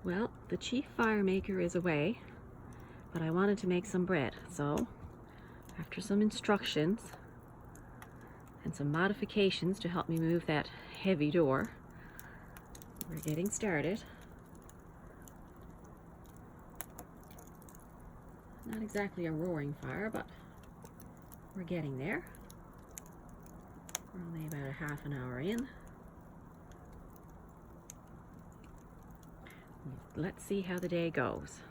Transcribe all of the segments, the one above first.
Well, the chief fire maker is away, but I wanted to make some bread, so after some instructions and some modifications to help me move that heavy door, we're getting started. Not exactly a roaring fire, but we're getting there. We're only about a half an hour in. Let's see how the day goes.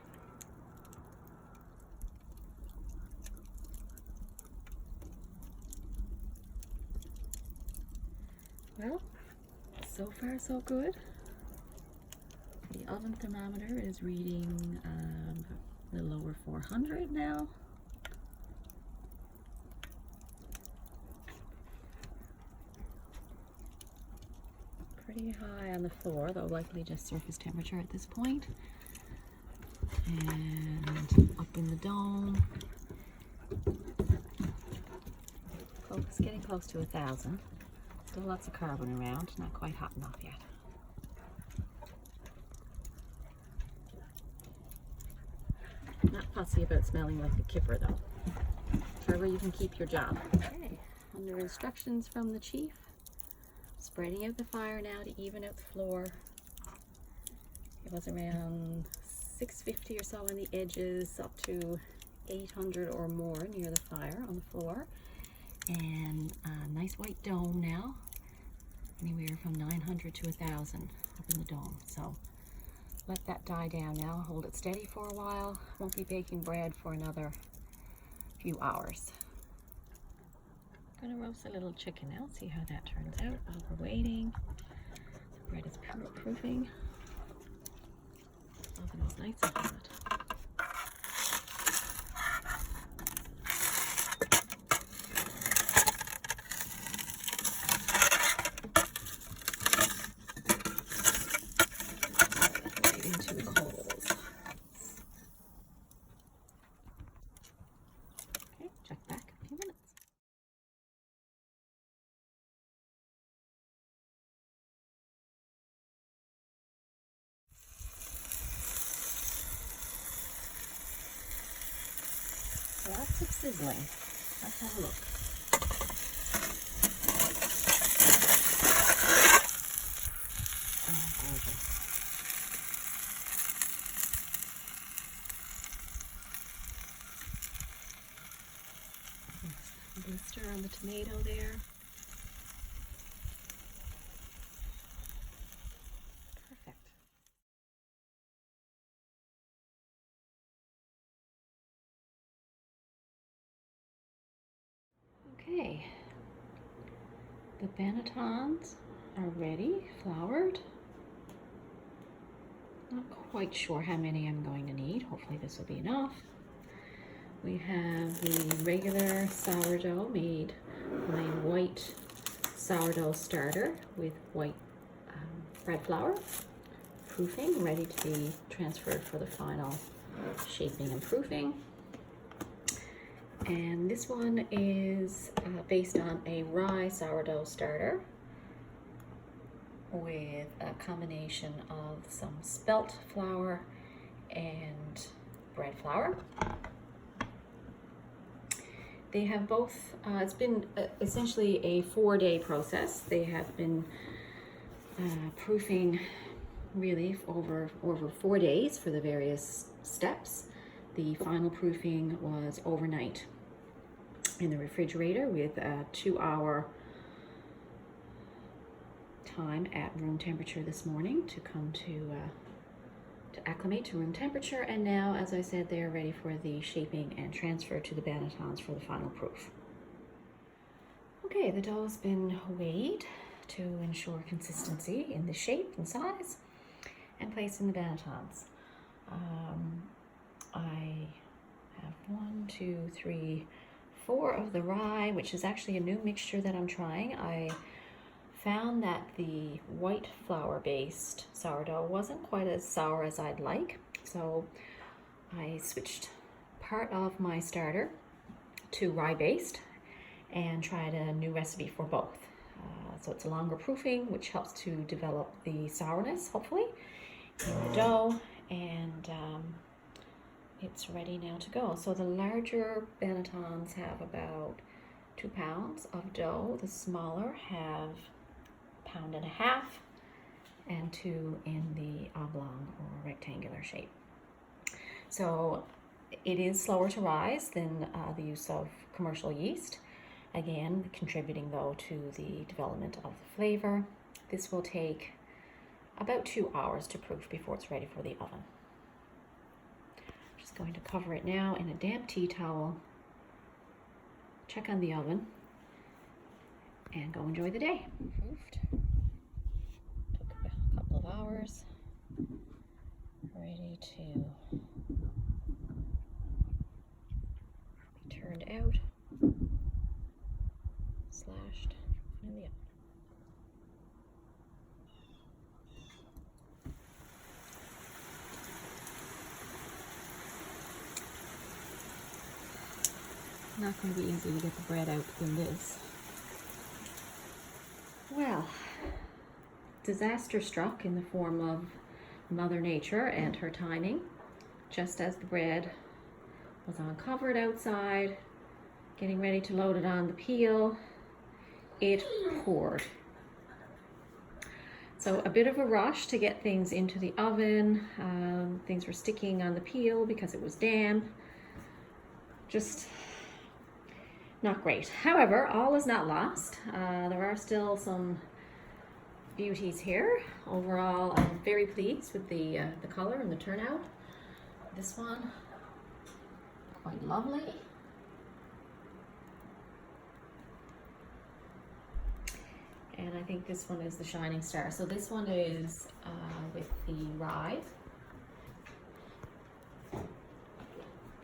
Well, so far so good. The oven thermometer is reading a little over 400 now. Pretty high on the floor, though likely just surface temperature at this point. And up in the dome, getting close to 1,000. Still lots of carbon around, not quite hot enough yet. Not fussy about smelling like a kipper though. Trevor, you can keep your job. Okay, under instructions from the chief, spreading out the fire now to even out the floor. It was around 650 or so on the edges, up to 800 or more near the fire on the floor. And a nice white dome now, anywhere from 900 to 1,000 up in the dome. So let that die down now, hold it steady for a while. Won't be baking bread for another few hours. Gonna roast a little chicken now, see how that turns out while we're waiting. The bread is proofing. Oven is nice and hot. Right into the coals. Okay, check back in a few minutes. Lots of sizzling. Let's have a look. Oh, gorgeous. Blister on the tomato there. Perfect. Okay, the bannetons are ready, floured. Not quite sure how many I'm going to need. Hopefully this will be enough. We have the regular sourdough made my white sourdough starter with white bread flour, proofing, ready to be transferred for the final shaping and proofing. And this one is based on a rye sourdough starter with a combination of some spelt flour and bread flour. They have both, it's been essentially a 4-day process. They have been proofing really over 4 days for the various steps. The final proofing was overnight in the refrigerator with a 2-hour time at room temperature this morning to come to acclimate to room temperature. And now, as I said, they're ready for the shaping and transfer to the bannetons for the final proof. Okay, the dough's been weighed to ensure consistency in the shape and size and placed in the bannetons. I have 1, 2, 3, 4 of the rye, which is actually a new mixture that I'm trying. I found that the white flour based sourdough wasn't quite as sour as I'd like, so I switched part of my starter to rye based and tried a new recipe for both. So it's a longer proofing, which helps to develop the sourness, hopefully, in the dough, and it's ready now to go. So the larger bannetons have about 2 pounds of dough. The smaller have 1.5 pounds, and 2 in the oblong or rectangular shape. So it is slower to rise than the use of commercial yeast. Again, contributing though to the development of the flavor. This will take about 2 hours to proof before it's ready for the oven. Just going to cover it now in a damp tea towel, check on the oven, and go enjoy the day. Proofed. Took a couple of hours. Ready to be turned out, slashed in the oven. Not going to be easy to get the bread out in this. Well, disaster struck in the form of Mother Nature and her timing. Just as the bread was uncovered outside, getting ready to load it on the peel, it poured. So a bit of a rush to get things into the oven. Things were sticking on the peel because it was damp. Just not great. However, all is not lost. There are still some beauties here. Overall, I'm very pleased with the color and the turnout. This one, quite lovely. And I think this one is the shining star. So this one is with the rye.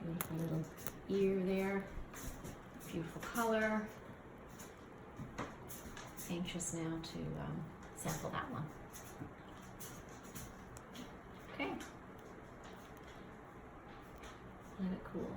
Beautiful little ear there. Beautiful color. Anxious now to sample that one. Okay. Let it cool.